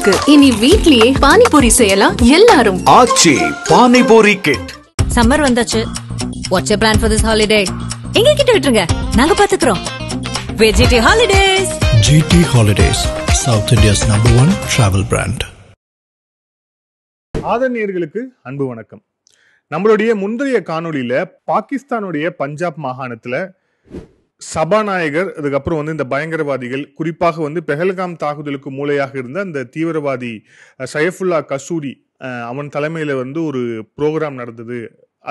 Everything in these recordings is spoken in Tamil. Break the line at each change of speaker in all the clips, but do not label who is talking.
இருக்கு. இனி வீட்லயே பானிபூரி செய்யலாம் எல்லாரும்.
ஆச்சி பானிபூரி கிட்.
சம்மர் வந்தாச்சு. What's your plan for this holiday? எங்க கிட்ட விட்டுருங்க, நாங்க பாத்துக்கிறோம். GT Holidays.
GT Holidays, South India's #1 travel brand.
ஆதரணியர்களுக்கு அன்பு வணக்கம். நம்மளுடைய முந்தைய காணொலியில பாகிஸ்தானுடைய பஞ்சாப் மாகாணத்துல சபாநாயகர், அதுக்கப்புறம் வந்து இந்த பயங்கரவாதிகள், குறிப்பாக வந்து பெஹல்காம் தாக்குதலுக்கு மூளையாக இருந்த அந்த தீவிரவாதி சைஃபுல்லா கசூரி, அவன் தலைமையில வந்து ஒரு ப்ரோக்ராம் நடந்தது.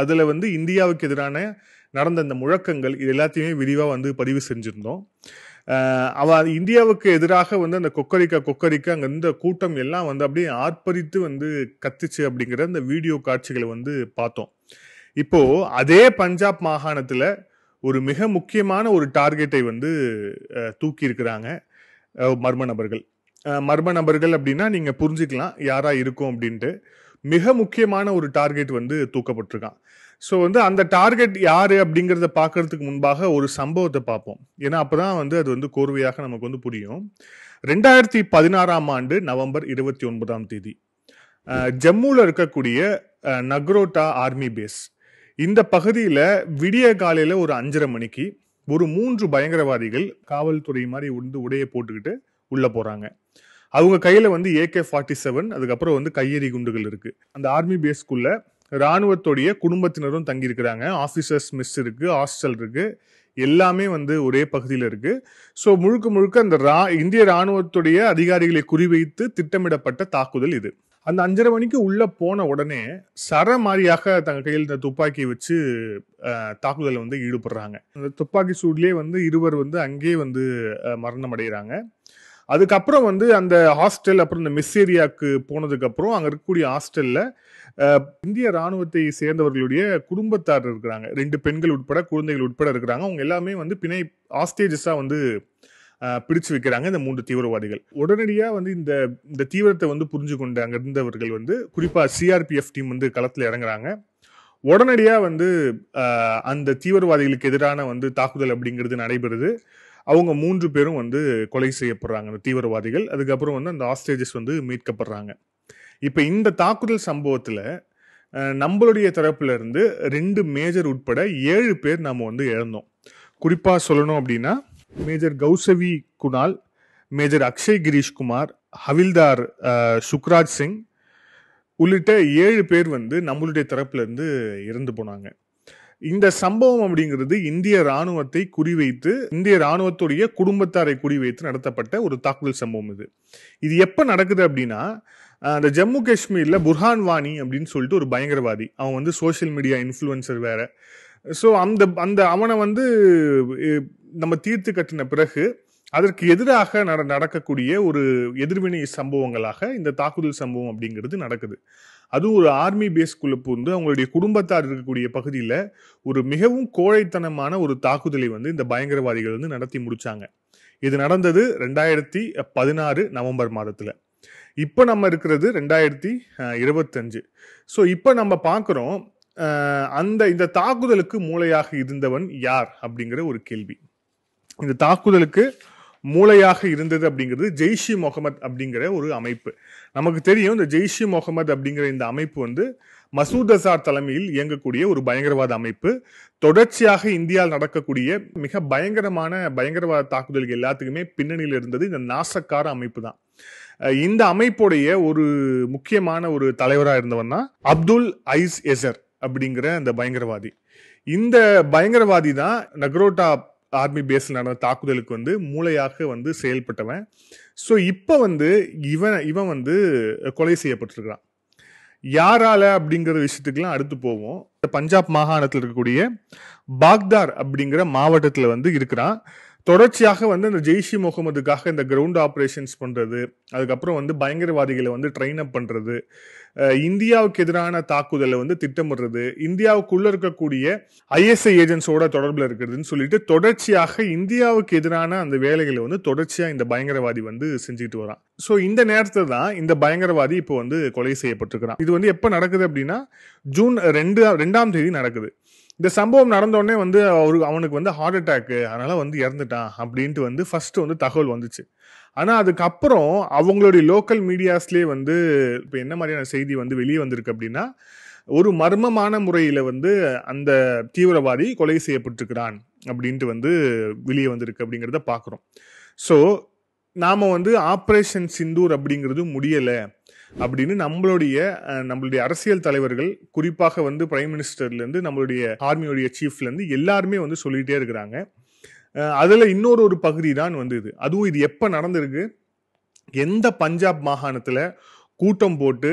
அதுல வந்து இந்தியாவுக்கு எதிரான நடந்த அந்த முழக்கங்கள் இது எல்லாத்தையுமே விரிவா வந்து பதிவு செஞ்சிருந்தோம். இந்தியாவுக்கு எதிராக வந்து அந்த கொக்கரிக்க அங்க இருந்த கூட்டம் எல்லாம் வந்து அப்படியே ஆர்ப்பரித்து வந்து கத்துச்சு அப்படிங்கிற அந்த வீடியோ காட்சிகளை வந்து பார்த்தோம். இப்போ அதே பஞ்சாப் மாகாணத்துல ஒரு மிக முக்கியமான ஒரு டார்கெட்டை வந்து தூக்கி இருக்கிறாங்க மர்ம நபர்கள் அப்படின்னா நீங்க புரிஞ்சுக்கலாம் யாரா இருக்கும் அப்படின்ட்டு. மிக முக்கியமான ஒரு டார்கெட் வந்து தூக்கப்பட்டிருக்கான். ஸோ வந்து அந்த டார்கெட் யாரு அப்படிங்கிறத பார்க்கறதுக்கு முன்பாக ஒரு சம்பவத்தை பார்ப்போம். ஏன்னா அப்பதான் வந்து அது வந்து கோர்வையாக நமக்கு வந்து புரியும். 2016 நவம்பர் 29 ஜம்முல இருக்கக்கூடிய நக்ரோட்டா ஆர்மி பேஸ், இந்த பகுதியில விடிய காலையில ஒரு 5:30 மணிக்கு ஒரு 3 பயங்கரவாதிகள் காவல்துறை மாதிரி வந்து உடையை போட்டுக்கிட்டு உள்ள போறாங்க. அவங்க கையில வந்து AK-47, அதுக்கப்புறம் வந்து கையெறி குண்டுகள் இருக்கு. அந்த ஆர்மி பேஸ்க்குள்ள ராணுவத்துடைய குடும்பத்தினரும் தங்கி இருக்கிறாங்க. ஆபீசர்ஸ் மெஸ் இருக்கு, ஹாஸ்டல் இருக்கு, எல்லாமே வந்து ஒரே பகுதியில் இருக்கு. ஸோ முழுக்க அந்த இந்திய ராணுவத்துடைய அதிகாரிகளை குறிவைத்து திட்டமிடப்பட்ட தாக்குதல் இது. அந்த 5:30 மணிக்கு உள்ள போன உடனே சரமாரியாக தங்க கையில் இந்த துப்பாக்கியை வச்சு தாக்குதல் வந்து ஈடுபடுறாங்க. அந்த துப்பாக்கி சூட்லயே வந்து 2 வந்து அங்கேயே வந்து மரணம் அடைகிறாங்க. அதுக்கப்புறம் வந்து அந்த ஹாஸ்டல், அப்புறம் இந்த மெஸ் ஏரியாவுக்கு போனதுக்கு அப்புறம் அங்க இருக்கக்கூடிய ஹாஸ்டல்ல இந்திய ராணுவத்தை சேர்ந்தவர்களுடைய குடும்பத்தார் இருக்கிறாங்க. 2 பெண்கள் உட்பட, குழந்தைகள் உட்பட இருக்கிறாங்க. அவங்க எல்லாமே வந்து பிணை ஹாஸ்டேஜஸா வந்து பிடிச்சு வைக்கிறாங்க இந்த 3 தீவிரவாதிகள். உடனடியா வந்து இந்த தீவிரத்தை வந்து புரிஞ்சு கொண்டு அங்க இருந்தவர்கள் வந்து குறிப்பா CRPF டீம் வந்து களத்துல இறங்குறாங்க. உடனடியா வந்து அந்த தீவிரவாதிகளுக்கு எதிரான வந்து தாக்குதல் அப்படிங்கிறது நடைபெறுது. அவங்க 3 பேரும் வந்து கொலை செய்யப்படுறாங்க அந்த தீவிரவாதிகள். அதுக்கப்புறம் வந்து அந்த ஹாஸ்டேஜஸ் வந்து மீட்கப்படுறாங்க. இப்ப இந்த தாக்குதல் சம்பவத்துல நம்மளுடைய தரப்புல இருந்து 2 மேஜர் உட்பட 7 பேர் நாம வந்து இழந்தோம். குறிப்பா சொல்லணும் அப்படின்னா மேஜர் கௌசவி குணால், மேஜர் அக்ஷய் கிரீஷ்குமார், ஹவில்தார் சுக்ராஜ் சிங் உள்ளிட்ட 7 பேர் வந்து நம்மளுடைய தரப்புல இருந்து இறந்து போனாங்க. இந்த சம்பவம் அப்படிங்கிறது இந்திய ராணுவத்தை குறிவைத்து, இந்திய ராணுவத்துடைய குடும்பத்தாரை குறிவைத்து நடத்தப்பட்ட ஒரு தாக்குதல் சம்பவம் இது. இது எப்ப நடக்குது அப்படின்னா, அந்த ஜம்மு காஷ்மீர்ல புர்ஹான் வானி அப்படின்னு சொல்லிட்டு ஒரு பயங்கரவாதி, அவன் வந்து சோசியல் மீடியா இன்ஃப்ளூயன்சர் வேற. ஸோ அந்த அவனை வந்து நம்ம தீர்த்து கட்டின பிறகு அதற்கு எதிராக நடக்கக்கூடிய ஒரு எதிர்வினை சம்பவங்களாக இந்த தாக்குதல் சம்பவம் அப்படிங்கிறது நடக்குது. அதுவும் ஒரு ஆர்மி பேஸ்குள்ள புகுந்து அவங்களுடைய குடும்பத்தார் இருக்கக்கூடிய பகுதியில ஒரு மிகவும் கோழைத்தனமான ஒரு தாக்குதலை வந்து இந்த பயங்கரவாதிகள் வந்து நடத்தி முடிச்சாங்க. இது நடந்தது 2016 நவம்பர் மாதத்துல. இப்ப நம்ம இருக்கிறது 2025. ஸோ இப்ப நம்ம பார்க்கிறோம் இந்த தாக்குதலுக்கு மூளையாக இருந்தவன் யார் அப்படிங்கிற ஒரு கேள்வி. இந்த தாக்குதலுக்கு மூளையாக இருந்தது அப்படிங்கிறது ஜெய்ஷ் இ முகமது அப்படிங்கிற ஒரு அமைப்பு. நமக்கு தெரியும் இந்த ஜெய்ஷ் இ முகமது அப்படிங்கிற இந்த அமைப்பு வந்து மசூத் அசார் தலைமையில் இயங்கக்கூடிய ஒரு பயங்கரவாத அமைப்பு. தொடர்ச்சியாக இந்தியாவில் நடக்கக்கூடிய மிக பயங்கரவாத தாக்குதல்கள் எல்லாத்துக்குமே பின்னணியில் இருந்தது இந்த நாசக்கார அமைப்பு தான். இந்த அமைப்புடைய ஒரு முக்கியமான ஒரு தலைவராக இருந்தவன் தான் அப்துல் ஐஸ் எசர் அப்படிங்கிற அந்த பயங்கரவாதி. இந்த பயங்கரவாதி தான் நக்ரோட்டா ஆர்மி பேஸ்ல நடந்த தாக்குதலுக்கு வந்து மூளையாக வந்து செயல்பட்டவன். ஸோ இப்ப வந்து இவன் வந்து கொலை செய்யப்பட்டிருக்கிறான். யாரால அப்படிங்கிற விஷயத்துக்குலாம் அடுத்து போவோம். பஞ்சாப் மாகாணத்தில் இருக்கக்கூடிய பாக்தார் அப்படிங்கிற மாவட்டத்துல வந்து இருக்கிறான். தொடர்ச்சியாக வந்து இந்த ஜெய்ஷ் இ முகமதுக்காக இந்த கிரவுண்ட் ஆபரேஷன்ஸ் பண்றது, அதுக்கப்புறம் வந்து பயங்கரவாதிகளை வந்து ட்ரெயின் அப் பண்றது, இந்தியாவுக்கு எதிரான தாக்குதலை வந்து திட்டமிடுறது, இந்தியாவுக்குள்ள இருக்கக்கூடிய ISI ஏஜென்ட்ஸோட தொடர்புல இருக்கிறதுன்னு சொல்லிட்டு தொடர்ச்சியாக இந்தியாவுக்கு எதிரான அந்த வேலைகளை வந்து தொடர்ச்சியா இந்த பயங்கரவாதி வந்து செஞ்சுட்டு வரான். ஸோ இந்த நேரத்துல தான் இந்த பயங்கரவாதி இப்போ வந்து கொலை செய்யப்பட்டிருக்கிறான். இது வந்து எப்ப நடக்குது அப்படின்னா ஜூன் 2 நடக்குது. இந்த சம்பவம் நடந்தோடனே வந்து அவனுக்கு வந்து ஹார்ட் அட்டாக், அதனால வந்து இறந்துட்டான் அப்படின்ட்டு வந்து ஃபர்ஸ்ட் வந்து தகவல் வந்துச்சு. ஆனால் அதுக்கப்புறம் அவங்களுடைய லோக்கல் மீடியாஸ்லேயே வந்து இப்போ என்ன மாதிரியான செய்தி வந்து வெளியே வந்திருக்கு அப்படின்னா, ஒரு மர்மமான முறையில் வந்து அந்த தீவிரவாதி கொலை செய்யப்பட்டிருக்கிறான் அப்படின்ட்டு வந்து வெளியே வந்திருக்கு அப்படிங்கிறத பார்க்குறோம். ஸோ நாம் வந்து ஆப்ரேஷன் சிந்தூர் அப்படிங்கிறது முடியலை அப்படின்னு நம்மளுடைய அரசியல் தலைவர்கள், குறிப்பாக வந்து பிரைம் மினிஸ்டர்லேருந்து நம்மளுடைய ஆர்மியோடைய சீஃப்லேருந்து எல்லாருமே வந்து சொல்லிகிட்டே இருக்கிறாங்க. அதில் இன்னொரு பகுதி தான் வந்து இது. அதுவும் இது எப்போ நடந்திருக்கு, எந்த பஞ்சாப் மாகாணத்தில் கூட்டம் போட்டு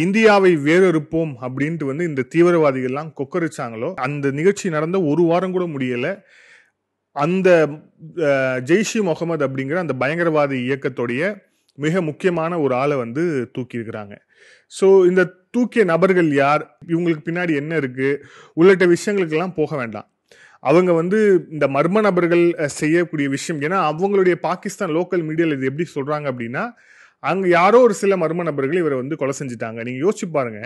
இந்தியாவை வேறறுப்போம் அப்படின்ட்டு வந்து இந்த தீவிரவாதிகள்லாம் கொக்கரிச்சாங்களோ, அந்த நிகழ்ச்சி நடந்த ஒரு வாரம் கூட முடியல. அந்த ஜெய்ஷ் இ முகமது அப்படிங்கிற அந்த பயங்கரவாதி இயக்கத்துடைய மிக முக்கியமான ஒரு ஆளை வந்து தூக்கியிருக்கிறாங்க. ஸோ இந்த தூக்கிய நபர்கள் யார், இவங்களுக்கு பின்னாடி என்ன இருக்கு உள்ளிட்ட விஷயங்களுக்கெல்லாம் போக வேண்டாம். அவங்க வந்து இந்த மர்ம நபர்கள் செய்யக்கூடிய விஷயம், ஏன்னா அவங்களுடைய பாகிஸ்தான் லோக்கல் மீடியாவில் இது எப்படி சொல்றாங்க அப்படின்னா, அங்க யாரோ ஒரு சில மர்ம நபர்கள் இவரை வந்து கொலை செஞ்சுட்டாங்க. நீங்க யோசிச்சு பாருங்க,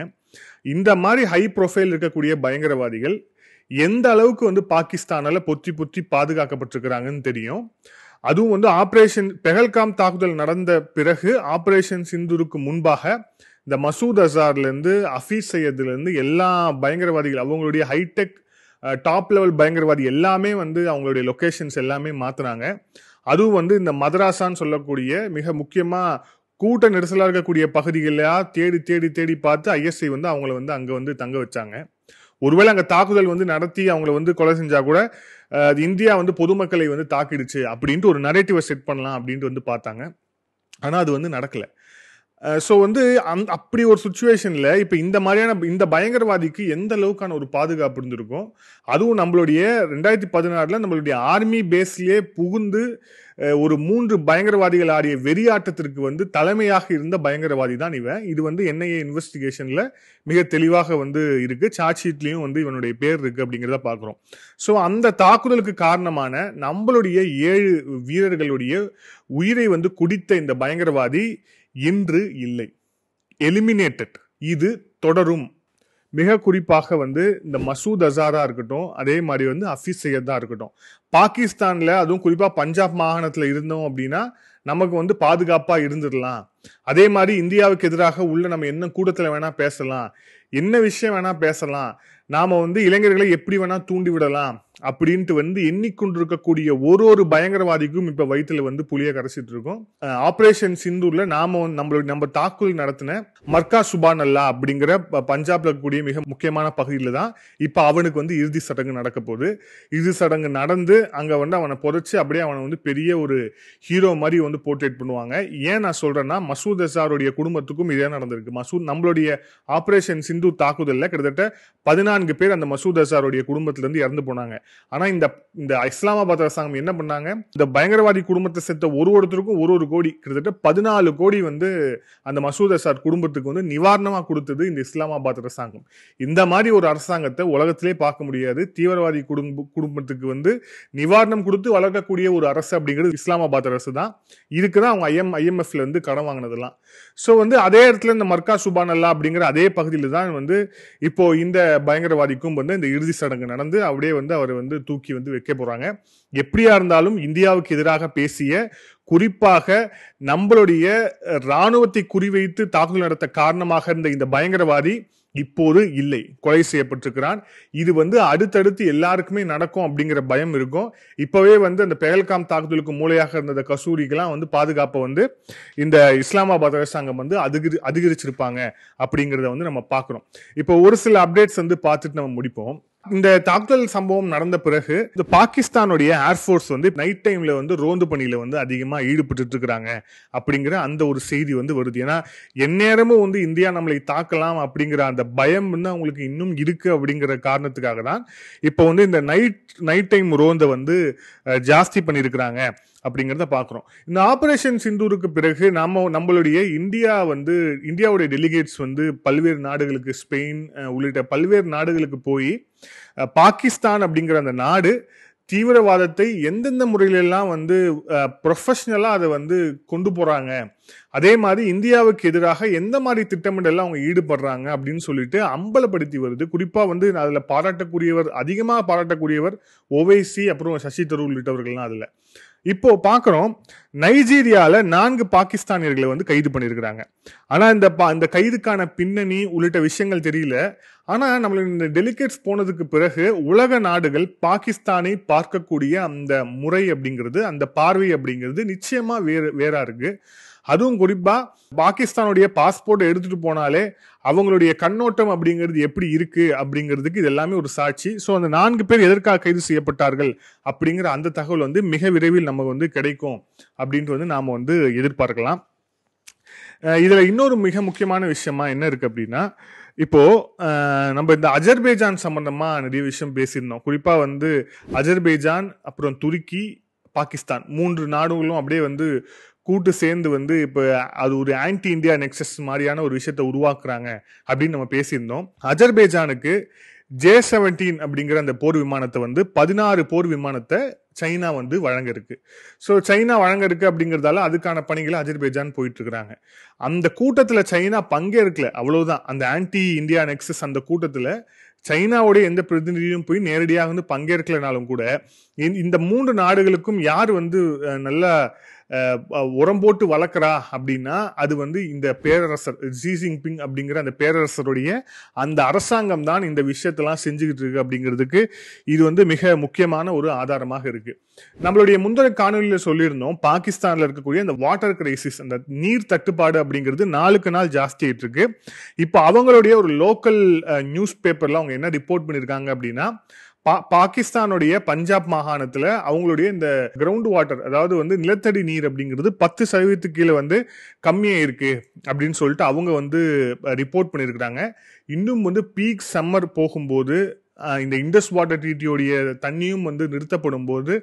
இந்த மாதிரி ஹை ப்ரொஃபைல் இருக்கக்கூடிய பயங்கரவாதிகள் எந்த அளவுக்கு வந்து பாகிஸ்தானால பொத்தி பாதுகாக்கப்பட்டிருக்கிறாங்கன்னு தெரியும். அதுவும் வந்து ஆபரேஷன் பெஹல்காம் தாக்குதல் நடந்த பிறகு ஆபரேஷன் சிந்தூருக்கு முன்பாக இந்த மசூத் அசார்ல இருந்து ஹஃபீஸ் சையதுல இருந்து எல்லா பயங்கரவாதிகள், அவங்களுடைய ஹைடெக் டாப் லெவல் பயங்கரவாதி எல்லாமே வந்து அவங்களுடைய லொகேஷன்ஸ் எல்லாமே மாத்துறாங்க. அதுவும் வந்து இந்த மதராசான்னு சொல்லக்கூடிய மிக முக்கியமா கூட்ட நெரிசலா இருக்கக்கூடிய பகுதிகளா தேடி தேடி தேடி பார்த்து ஐஎஸ்ஐ வந்து அவங்கள வந்து அங்க வந்து தங்க வச்சாங்க. ஒருவேளை அங்க தாக்குதல் வந்து நடத்தி அவங்கள வந்து கொலை செஞ்சா கூட இந்தியா வந்து பொதுமக்களை வந்து தாக்கிடுச்சு அப்படின்ட்டு ஒரு நரேட்டிவை செட் பண்ணலாம் அப்படின்ட்டு வந்து பார்த்தாங்க. ஆனா அது வந்து நடக்கல. ஸோ வந்து அப்படி ஒரு சுச்சுவேஷன்ல இப்ப இந்த மாதிரியான இந்த பயங்கரவாதிக்கு எந்த அளவுக்கான ஒரு பாதுகாப்பு இருந்திருக்கும். அதுவும் நம்மளுடைய 2016 நம்மளுடைய ஆர்மி பேஸ்லயே புகுந்து ஒரு 3 பயங்கரவாதிகள் ஆடிய வெறியாட்டத்திற்கு வந்து தலைமையாக இருந்த பயங்கரவாதி தான் இவன். இது வந்து என்ஐஏ இன்வெஸ்டிகேஷன்ல மிக தெளிவாக வந்து இருக்கு. சார்ஜ் ஷீட்லயும் வந்து இவனுடைய பேர் இருக்கு அப்படிங்கிறத பாக்குறோம். ஸோ அந்த தாக்குதலுக்கு காரணமான நம்மளுடைய 7 வீரர்களுடைய உயிரை வந்து குடித்த இந்த பயங்கரவாதி இன்று இல்லை, எலிமினேட்டட். இது தொடரும். மிக குறிப்பாக வந்து இந்த மசூத் அசாரா இருக்கட்டும், அதே மாதிரி வந்து ஹஃபீஸ் சையதா இருக்கட்டும், பாகிஸ்தான்ல அதுவும் குறிப்பா பஞ்சாப் மாகாணத்துல இருந்தோம் அப்படின்னா நமக்கு வந்து பாதுகாப்பா இருந்துடலாம். அதே மாதிரி இந்தியாவுக்கு எதிராக உள்ள நம்ம என்ன கூட்டத்துல வேணா பேசலாம், என்ன விஷயம் வேணா பேசலாம், நாம வந்து இளைஞர்களை எப்படி வேணா தூண்டி விடலாம் அப்படின்ட்டு வந்து எண்ணிக்கொண்டிருக்கக்கூடிய ஒரு பயங்கரவாதிக்கும் இப்ப வயிற்றுல வந்து புளிய கரைச்சிட்டு இருக்கோம். ஆபரேஷன் சிந்தூர்ல நம்ம தாக்குதல் நடத்தின மர்கா சுபான் அல்லா அப்படிங்கிற பஞ்சாப்ல இருக்கக்கூடிய மிக முக்கியமான பகுதியில தான் இப்ப அவனுக்கு வந்து இறுதி சடங்கு நடக்க போகுது. இறுதி சடங்கு நடந்து அங்க வந்து அவனை புதைச்சு அப்படியே அவனை வந்து பெரிய ஒரு ஹீரோ மாதிரி வந்து போர்ட்ரேட் பண்ணுவாங்க. ஏன் நான் சொல்றேன்னா, மசூத் அசாருடைய குடும்பத்துக்கும் இதே நடந்திருக்கு. நம்மளுடைய ஆபரேஷன் சிந்தூர் தாக்குதல்ல கிட்டத்தட்ட 14 பேர் அந்த மசூத் அசாருடைய குடும்பத்துல இருந்து இறந்து போனாங்க. ஆனா இந்த இஸ்லாமாபாத் அரசாங்கம் என்ன பண்ணாங்க, இந்த பயங்கரவாதி குடும்பத்தை சேர்த்த ஒருத்தருக்கும் 1 கோடி, கிட்டத்தட்ட 14 கோடி வந்து அந்த மசூத் அசார் குடும்பத்துக்கு வந்து நிவாரணமா கொடுத்தது இந்த இஸ்லாமாபாத் அரசாங்கம். இந்த மாதிரி ஒரு அரசாங்கத்தை உலகத்திலே பார்க்க முடியாது. தீவிரவாதி குடும்பத்துக்கு வந்து நிவாரணம் கொடுத்து வளர்க்கக்கூடிய ஒரு அரசு அப்படிங்கிறது இஸ்லாமாபாத் அரசு தான். இதுக்குதான் அவங்க IMFல இருந்து கடன் வாங்கினதெல்லாம். சோ வந்து அதே இடத்துல இந்த மர்கா சுபான் அல்லா அப்படிங்கிற அதே பகுதியில தான் வந்து இப்போ இந்த பயங்கரவாதிக்கும் வந்து இந்த இறுதி சடங்கு நடந்து அப்படியே வந்து அவர் வந்து தூக்கி வந்து வைக்க போறாங்க. எப்படியா இருந்தாலும் இந்தியாவுக்கு எதிராக பேசிய, குறிப்பாக நம்மளுடைய ராணுவத்தை குறிவைத்து தாக்குதல் நடத்த காரணமாக இருந்த இந்த பயங்கரவாதி இப்போது இல்லை, கொலை செய்யப்பட்டிருக்கிறான். இது வந்து அடுத்தடுத்து எல்லாருக்குமே நடக்கும் அப்படிங்கிற பயம் இருக்கும். இப்பவே வந்து அந்த பெஹல்காம் தாக்குதலுக்கு மூளையாக இருந்த கசூரிக்கெல்லாம் வந்து பாதுகாப்பை வந்து இந்த இஸ்லாமாபாத் அரசாங்கம் வந்து அதிகரிச்சிருப்பாங்க அப்படிங்கிறத வந்து நம்ம பார்க்கிறோம். இப்போ ஒரு சில அப்டேட்ஸ் வந்து பார்த்துட்டு நம்ம முடிப்போம். இந்த தாக்குதல் சம்பவம் நடந்த பிறகு இந்த பாகிஸ்தானுடைய ஏர்ஃபோர்ஸ் வந்து நைட் டைம்ல வந்து ரோந்து பணியில வந்து அதிகமா ஈடுபட்டு இருக்கிறாங்க அப்படிங்கிற அந்த ஒரு செய்தி வந்து வருது. ஏன்னா எந்நேரமும் வந்து இந்தியா நம்மளை தாக்கலாம் அப்படிங்கிற அந்த பயம் வந்து அவங்களுக்கு இன்னும் இருக்கு அப்படிங்கிற காரணத்துக்காக தான் இப்போ வந்து இந்த நைட் டைம் ரோந்த வந்து ஜாஸ்தி பண்ணியிருக்கிறாங்க அப்படிங்கிறத பாக்குறோம். இந்த ஆபரேஷன் சிந்தூருக்கு பிறகு நம்மளுடைய இந்தியாவுடைய டெலிகேட்ஸ் வந்து பல்வேறு நாடுகளுக்கு, ஸ்பெயின் உள்ளிட்ட பல்வேறு நாடுகளுக்கு போய் பாகிஸ்தான் அப்படிங்கிற அந்த நாடு தீவிரவாதத்தை எந்தெந்த முறையிலெல்லாம் வந்து ப்ரொஃபஷனலா அதை வந்து கொண்டு போறாங்க, அதே மாதிரி இந்தியாவுக்கு எதிராக எந்த மாதிரி திட்டமிடலாம் அவங்க ஈடுபடுறாங்க அப்படின்னு சொல்லிட்டு அம்பலப்படுத்தி வருது. குறிப்பா வந்து அதுல அதிகமாக பாராட்டக்கூடியவர் ஓவைசி, அப்புறம் சசி தரூர் உள்ளிட்டவர்கள்லாம் அதுல. இப்போ பாக்குறோம், நைஜீரியால 4 பாகிஸ்தானியர்களை வந்து கைது பண்ணியிருக்கிறாங்க. ஆனா இந்த கைதுக்கான பின்னணி உள்ளிட்ட விஷயங்கள் தெரியல. ஆனா நம்மளுடைய இந்த டெலிகேட்ஸ் போனதுக்கு பிறகு உலக நாடுகள் பாகிஸ்தானை பார்க்கக்கூடிய அந்த முறை அப்படிங்கிறது, அந்த பார்வை அப்படிங்கிறது நிச்சயமா வேறா இருக்கு. அதுவும் குறிப்பா பாகிஸ்தானுடைய பாஸ்போர்ட் எடுத்துட்டு போனாலே அவங்களுடைய கண்ணோட்டம் அப்படிங்கிறது எப்படி இருக்கு அப்படிங்கிறதுக்கு இது எல்லாமே ஒரு சாட்சி. ஸோ அந்த 4 பேர் எதற்காக கைது செய்யப்பட்டார்கள் அப்படிங்கிற அந்த தகவல் வந்து மிக விரைவில் நமக்கு வந்து கிடைக்கும் அப்படின்ட்டு வந்து நாம வந்து எதிர்பார்க்கலாம். இதுல இன்னொரு மிக முக்கியமான விஷயமா என்ன இருக்கு அப்படின்னா, இப்போ நம்ம இந்த அஜர்பைஜான் சம்பந்தமா நிறைய விஷயம் பேசியிருந்தோம். குறிப்பா வந்து அஜர்பைஜான், அப்புறம் துருக்கி, பாகிஸ்தான் 3 நாடுகளும் அப்படியே வந்து கூட்டு சேர்ந்து வந்து இப்ப அது ஒரு ஆன்டி இந்தியா நெக்சஸ் மாதிரியான ஒரு விஷயத்தை உருவாக்குறாங்க அப்படின்னு நம்ம பேசியிருந்தோம். அஜர்பைஜானுக்கு J-17 அப்படிங்கிற அந்த போர் விமானத்தை வந்து 16 போர் விமானத்தை சைனா வந்து வழங்க இருக்கு. ஸோ சைனா வழங்க இருக்கு அப்படிங்கிறதால அதுக்கான பணிகளை அஜர்பைஜான் போயிட்டு இருக்கிறாங்க. அந்த கூட்டத்துல சைனா பங்கேற்கல, அவ்வளவுதான். அந்த ஆன்டி இந்தியா நெக்சஸ் அந்த கூட்டத்துல சைனாவுடைய எந்த பிரதிநிதியும் போய் நேரடியாக வந்து பங்கேற்கலனாலும் கூட இந்த 3 நாடுகளுக்கும் யார் வந்து நல்லா உரம் போட்டு வளர்க்குறா அப்படின்னா அது வந்து இந்த பேரரசர் ஜி ஜின்பிங் அப்படிங்கிற அந்த பேரரசருடைய அந்த அரசாங்கம் தான் இந்த விஷயத்தெல்லாம் செஞ்சுக்கிட்டு இருக்கு அப்படிங்கிறதுக்கு இது வந்து மிக முக்கியமான ஒரு ஆதாரமாக இருக்கு. நம்மளுடைய முந்தைய காணொலியில சொல்லியிருந்தோம், பாகிஸ்தான்ல இருக்கக்கூடிய அந்த வாட்டர் கிரைசிஸ், அந்த நீர் தட்டுப்பாடு அப்படிங்கிறது நாளுக்கு நாள் ஜாஸ்தி ஆயிட்டு இருக்கு. இப்போ அவங்களுடைய ஒரு லோக்கல் நியூஸ் பேப்பர்ல அவங்க என்ன ரிப்போர்ட் பண்ணிருக்காங்க அப்படின்னா, பாகிஸ்தானுடைய பஞ்சாப் மாகாணத்துல அவங்களுடைய இந்த கிரவுண்ட் வாட்டர், அதாவது வந்து நிலத்தடி நீர் அப்படிங்கிறது 10% கீழே வந்து கம்மியா இருக்கு அப்படின்னு சொல்லிட்டு அவங்க வந்து ரிப்போர்ட் பண்ணிருக்கிறாங்க. இன்னும் வந்து பீக் சம்மர் போகும்போது இந்த இண்டஸ் வாட்டர் ட்ரீட்டியோடைய தண்ணியும் வந்து நிறுத்தப்படும் போது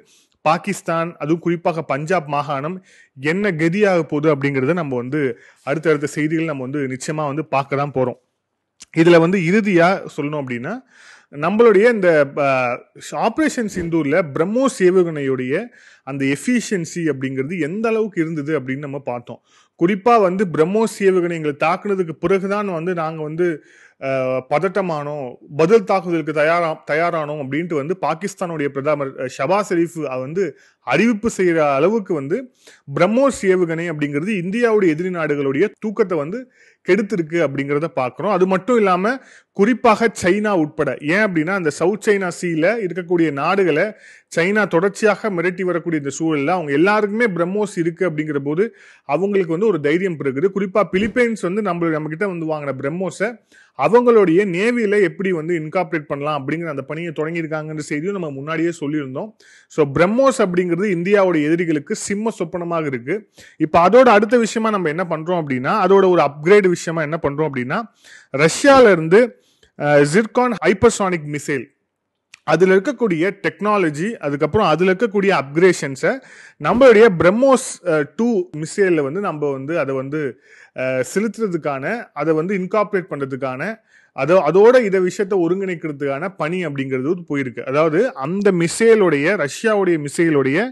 பாகிஸ்தான், அதுவும் குறிப்பாக பஞ்சாப் மாகாணம் என்ன கதியாக போகுது அப்படிங்கறத நம்ம வந்து அடுத்தடுத்த செய்திகள் நம்ம வந்து நிச்சயமா வந்து பார்க்க தான் போறோம். இதுல வந்து இறுதியா சொல்லணும் அப்படின்னா, நம்மளுடைய இந்த ஆபரேஷன் சிந்தூர்ல பிரம்மோஸ் ஏவுகணையுடைய அந்த எஃபிஷியன்சி அப்படிங்கிறது எந்த அளவுக்கு இருந்தது அப்படின்னு நம்ம பார்த்தோம். குறிப்பா வந்து பிரம்மோஸ் ஏவுகணைகளை தாக்குனதுக்கு பிறகுதான் வந்து நாங்க வந்து பதட்டமானோம், பதில் தாக்குதலுக்கு தயாரானோம் அப்படின்ட்டு வந்து பாகிஸ்தானுடைய பிரதமர் ஷபாஸ் ஷெரீப் வந்து அறிவிப்பு செய்யற அளவுக்கு வந்து பிரம்மோஸ் ஏவுகணை அப்படிங்கிறது இந்தியாவுடைய எதிரி நாடுகளுடைய தூக்கத்தை வந்து கெடுத்திருக்கு அப்படிங்கிறத பார்க்கிறோம். அது மட்டும் இல்லாம குறிப்பாக சைனா உட்பட, ஏன் அப்படின்னா அந்த சவுத் சைனா சீல இருக்கக்கூடிய நாடுகளை சைனா தொடர்ச்சியாக மிரட்டி வரக்கூடிய இந்த சூழல்ல அவங்க எல்லாருக்குமே பிரம்மோஸ் இருக்கு அப்படிங்கிற போது அவங்களுக்கு வந்து ஒரு தைரியம் பிறகுது. குறிப்பா பிலிப்பைன்ஸ் வந்து நம்ம கிட்ட வந்து வாங்கின பிரம்மோஸை அவங்களுடைய நேவியில எப்படி வந்து இன்கார்பரேட் பண்ணலாம் அப்படிங்கிற அந்த பணியை தொடங்கியிருக்காங்கன்ற செய்தியும் நம்ம முன்னாடியே சொல்லியிருந்தோம். ஸோ பிரம்மோஸ் அப்படிங்கிறது இந்தியாவுடைய எதிரிகளுக்கு சிம்ம சொப்பனமாக இருக்கு. இப்போ அதோட அடுத்த விஷயமா நம்ம என்ன பண்றோம் அப்படின்னா, அதோட ஒரு அப்கிரேட் விஷயமா என்ன பண்றோம் அப்படின்னா, ரஷ்யால இருந்து ஜிர்கான் ஹைப்பர்சானிக் மிசைல், அதுல இருக்கக்கூடிய டெக்னாலஜி, அதுக்கப்புறம் அதுல இருக்கக்கூடிய அப்கிரேஷன்ஸை நம்மளுடைய பிரம்மோஸ் 2 மிசைல்ல வந்து நம்ம வந்து அதை வந்து செலுத்துறதுக்கான, அதை வந்து இன்கார்பரேட் பண்றதுக்கான, அதோட இத விஷயத்தை ஒருங்கிணைக்கிறதுக்கான பணி அப்படிங்கிறது போயிருக்கு. அதாவது அந்த மிசைலுடைய, ரஷ்யாவுடைய மிசைலுடைய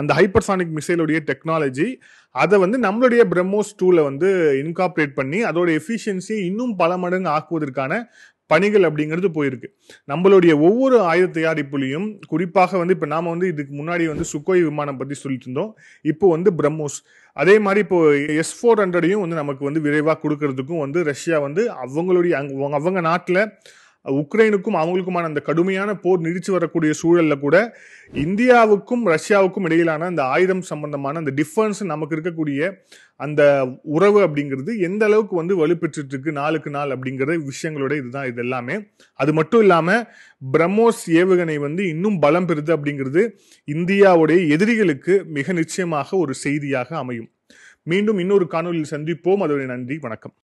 அந்த ஹைப்பர்சானிக் மிசைலுடைய டெக்னாலஜி அதை வந்து நம்மளுடைய பிரம்மோஸ் 2ல வந்து இன்கார்பரேட் பண்ணி அதோட எஃபிஷியன்சியை இன்னும் பல மடங்கு ஆக்குவதற்கான பணிகள் அப்படிங்கிறது போயிருக்கு. நம்மளுடைய ஒவ்வொரு ஆயுத தயாரிப்புலையும் குறிப்பாக வந்து இப்ப நாம வந்து இதுக்கு முன்னாடி வந்து சுக்கோய் விமானம் பத்தி சொல்லிட்டு இருந்தோம், இப்போ வந்து பிரம்மோஸ், அதே மாதிரி இப்போ S-400 வந்து நமக்கு வந்து விரைவா கொடுக்கறதுக்கும் வந்து ரஷ்யா வந்து அவங்களுடைய அவங்க நாட்டுல உக்ரைனுக்கும் அவங்களுக்குமான அந்த கடுமையான போர் நீடிச்சு வரக்கூடிய சூழல்ல கூட இந்தியாவுக்கும் ரஷ்யாவுக்கும் இடையிலான அந்த ஆயுதம் சம்பந்தமான அந்த டிஃபரன்ஸ், நமக்கு இருக்கக்கூடிய அந்த உறவு அப்படிங்கிறது எந்த அளவுக்கு வந்து வலுப்பெற்றுட்டு இருக்கு நாளுக்கு நாள் அப்படிங்கிற விஷயங்களோட இதுதான் இது எல்லாமே. அது மட்டும் இல்லாம பிரம்மோஸ் ஏவுகணை வந்து இன்னும் பலம் பெறுது அப்படிங்கிறது இந்தியாவுடைய எதிரிகளுக்கு மிக நிச்சயமாக ஒரு செய்தியாக அமையும். மீண்டும் இன்னொரு காணொலியில் சந்திப்போம். அதோட நன்றி, வணக்கம்.